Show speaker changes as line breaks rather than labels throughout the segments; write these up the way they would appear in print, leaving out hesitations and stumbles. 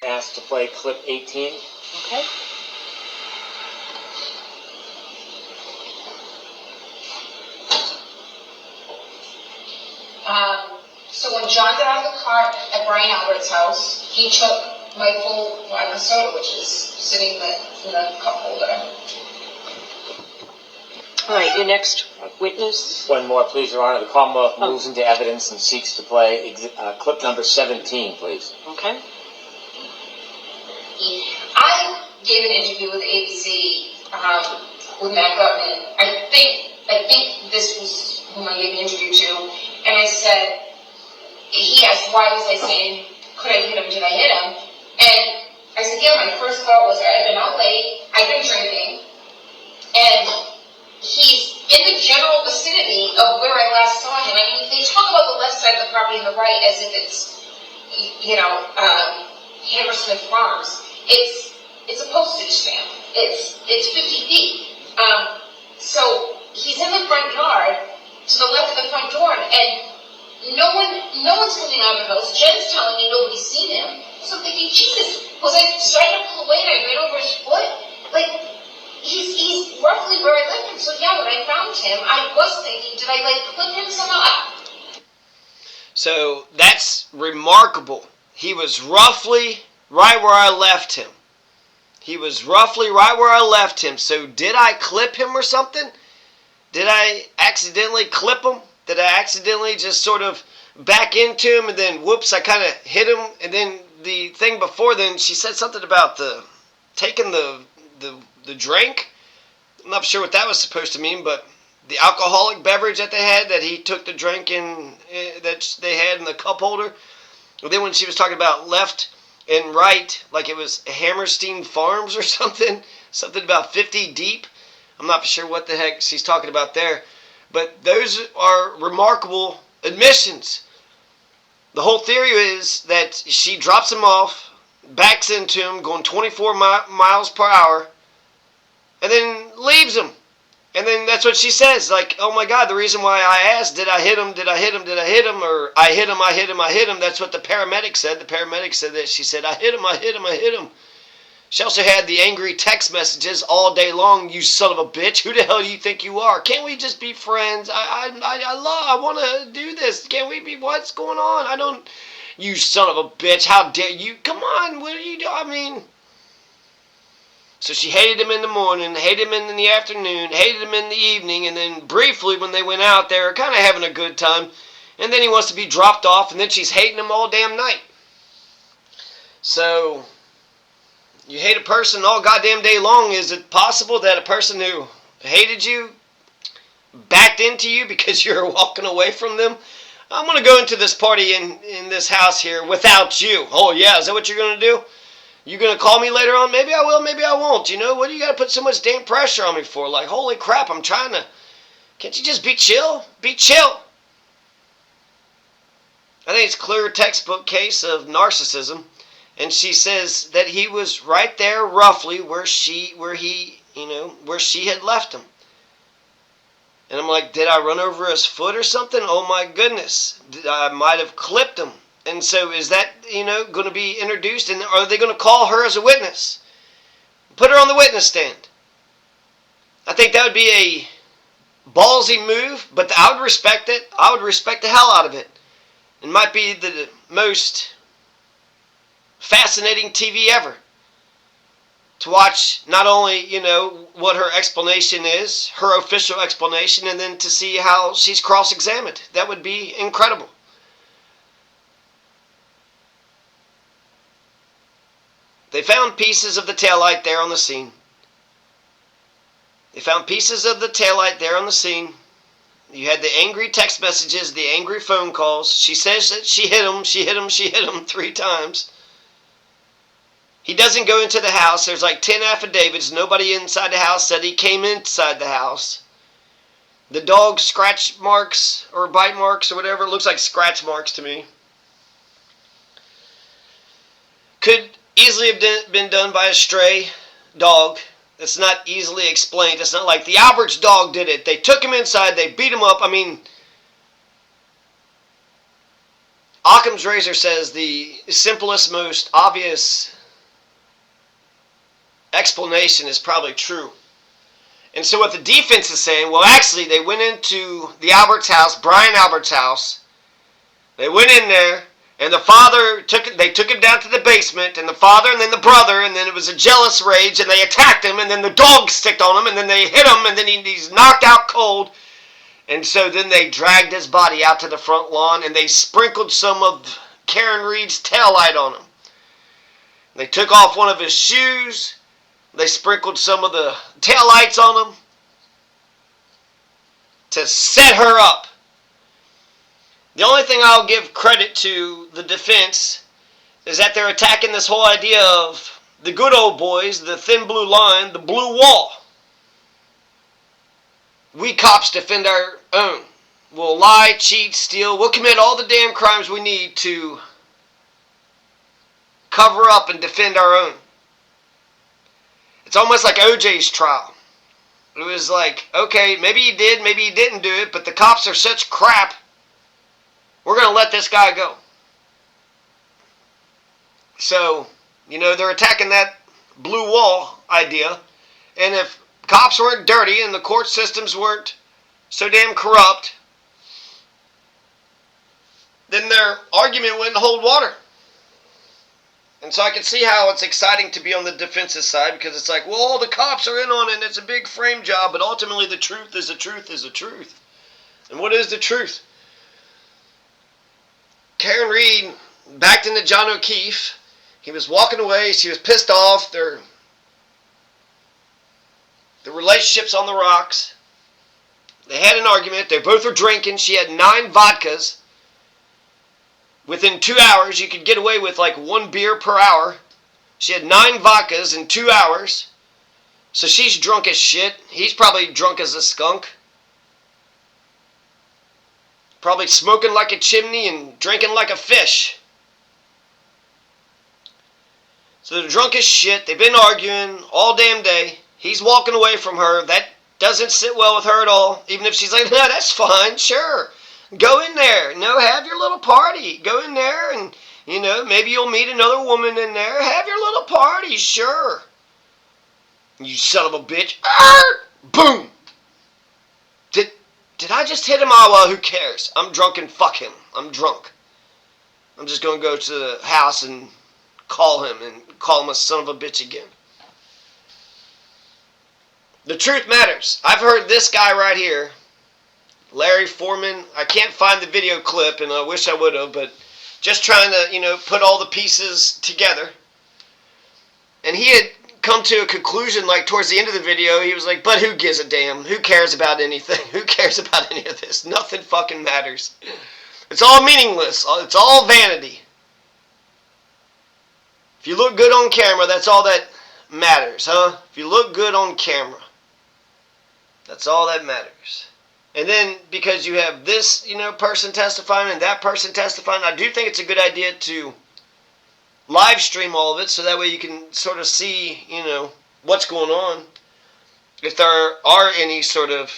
asked to play clip 18.
Okay.
So when John got out of the car at Brian Albert's house, he took my full vodka soda, which is sitting in the cup holder.
All right, your next witness.
One more, please, Your Honor. The Commonwealth moves into evidence and seeks to play clip number 17, please.
Okay.
I gave an interview with ABC with Matt Gutman. I think this was whom I gave the interview to, and I said, he asked why was I saying, could I hit him, did I hit him? And I said, yeah, my first thought was I've been out late, I've been drinking, and he's in the general vicinity of where I last saw him. I mean, they talk about the left side of the property and the right as if it's, Hammersmith Farms. It's a postage stamp. It's 50 feet. So he's in the front yard to the left of the front door, and no one's coming out of the house. Jen's telling me nobody's seen him. So I'm thinking, Jesus, was I starting to pull away and I ran over his foot? Like, he's roughly where I left him. So yeah, when I found him, I was thinking, did I clip him somehow?
So that's remarkable. He was roughly right where I left him. So did I clip him or something? Did I accidentally clip him? Did I accidentally just sort of back into him and then whoops, I kind of hit him? And then the thing before then, she said something about taking the drink. I'm not sure what that was supposed to mean, but the alcoholic beverage that they had, that he took the drink in, that they had in the cup holder. And then when she was talking about left and right, like it was Hammerstein Farms or something about 50 deep. I'm not sure what the heck she's talking about there. But those are remarkable admissions. The whole theory is that she drops him off, backs into him, going 24 miles per hour, and then leaves him. And then that's what she says, like, oh my God, the reason why I asked, did I hit him, or I hit him, that's what the paramedic said. The paramedic said that. She said, I hit him. She also had the angry text messages all day long. You son of a bitch. Who the hell do you think you are? Can't we just be friends? I want to do this. Can't we be? What's going on? You son of a bitch. How dare you? Come on. What are you doing? I mean. So she hated him in the morning, hated him in the afternoon, hated him in the evening, and then briefly when they went out, they were kind of having a good time. And then he wants to be dropped off, and then she's hating him all damn night. So you hate a person all goddamn day long. Is it possible that a person who hated you backed into you because you're walking away from them? I'm going to go into this party in this house here without you. Oh, yeah, is that what you're going to do? You going to call me later on? Maybe I will, maybe I won't. What do you got to put so much damn pressure on me for? Like, holy crap, I'm trying to... Can't you just be chill? Be chill. I think it's a clear textbook case of narcissism. And she says that he was right there roughly where she had left him. And I'm like, did I run over his foot or something? Oh my goodness. I might have clipped him. And so is that, going to be introduced? And are they going to call her as a witness? Put her on the witness stand. I think that would be a ballsy move, but I would respect it. I would respect the hell out of it. It might be the most fascinating TV ever. To watch not only, what her explanation is, her official explanation, and then to see how she's cross-examined. That would be incredible. They found pieces of the taillight there on the scene. You had the angry text messages, the angry phone calls. She says that she hit him 3 times. He doesn't go into the house. There's like 10 affidavits. Nobody inside the house said he came inside the house. The dog scratch marks or bite marks or whatever. It looks like scratch marks to me. Could easily have been done by a stray dog. It's not easily explained. It's not like the Alberts dog did it. They took him inside. They beat him up. I mean, Occam's razor says the simplest, most obvious explanation is probably true. And so what the defense is saying, well, actually, they went into the Albert's house, Brian Albert's house. They went in there, and the father took him down to the basement, and the father and then the brother, and then it was a jealous rage, and they attacked him, and then the dog sticked on him, and then they hit him, and then he's knocked out cold. And so then they dragged his body out to the front lawn, and they sprinkled some of Karen Reed's taillight on him. They took off one of his shoes. They sprinkled some of the taillights on him to set her up. The only thing I'll give credit to the defense is that they're attacking this whole idea of the good old boys, the thin blue line, the blue wall. We cops defend our own. We'll lie, cheat, steal. We'll commit all the damn crimes we need to cover up and defend our own. It's almost like OJ's trial. It was like, okay, maybe he did, maybe he didn't do it, but the cops are such crap, we're going to let this guy go. So, they're attacking that blue wall idea, and if cops weren't dirty and the court systems weren't so damn corrupt, then their argument wouldn't hold water. And so I can see how it's exciting to be on the defense's side, because it's like, well, all the cops are in on it and it's a big frame job, but ultimately the truth is the truth is the truth. And what is the truth? Karen Reed backed into John O'Keefe. He was walking away. She was pissed off. The relationship's on the rocks. They had an argument. They both were drinking. She had 9 vodkas. Within 2 hours, you could get away with like 1 beer per hour. She had 9 vodkas in 2 hours. So she's drunk as shit. He's probably drunk as a skunk. Probably smoking like a chimney and drinking like a fish. So they're drunk as shit. They've been arguing all damn day. He's walking away from her. That doesn't sit well with her at all. Even if she's like, no, that's fine, sure. Go in there. Have your little party. Go in there and, maybe you'll meet another woman in there. Have your little party, sure. You son of a bitch. Boom. Did I just hit him? Oh, well, who cares? I'm drunk and fuck him. I'm drunk. I'm just going to go to the house and call him a son of a bitch again. The truth matters. I've heard this guy right here, Larry Foreman. I can't find the video clip, and I wish I would have, but just trying to, put all the pieces together. And he had come to a conclusion, like, towards the end of the video. He was like, but who gives a damn? Who cares about anything? Who cares about any of this? Nothing fucking matters. It's all meaningless. It's all vanity. If you look good on camera, that's all that matters, huh? If you look good on camera, that's all that matters. And then, because you have this, person testifying and that person testifying, I do think it's a good idea to live stream all of it, so that way you can sort of see, what's going on. If there are any sort of,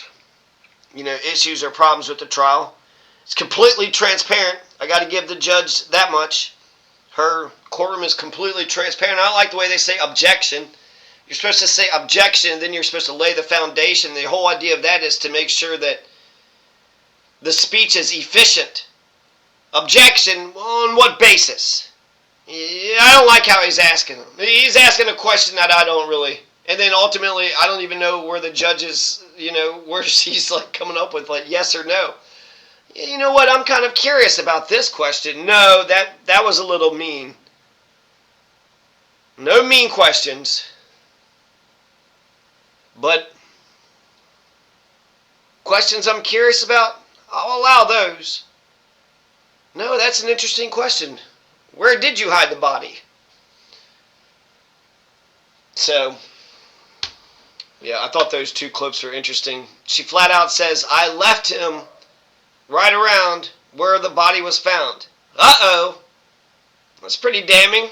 issues or problems with the trial. It's completely transparent. I got to give the judge that much. Her courtroom is completely transparent. I like the way they say objection. You're supposed to say objection, and then you're supposed to lay the foundation. The whole idea of that is to make sure that the speech is efficient. Objection, on what basis? I don't like how he's asking them. He's asking a question that I don't really. And then ultimately, I don't even know where the judge is, where she's like coming up with like yes or no. You know what? I'm kind of curious about this question. No, that was a little mean. No mean questions. But questions I'm curious about, I'll allow those. No, that's an interesting question. Where did you hide the body? So, yeah, I thought those 2 clips were interesting. She flat out says, I left him right around where the body was found. Uh-oh. That's pretty damning.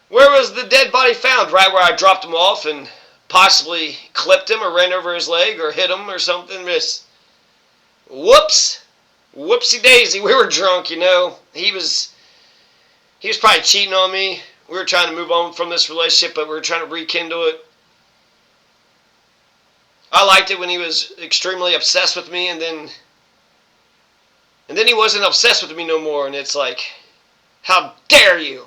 Where was the dead body found? Right where I dropped him off and possibly clipped him or ran over his leg or hit him or something. Whoops. Whoopsie daisy. We were drunk, He was probably cheating on me. We were trying to move on from this relationship, but we were trying to rekindle it. I liked it when he was extremely obsessed with me, and then he wasn't obsessed with me no more, and it's like, how dare you?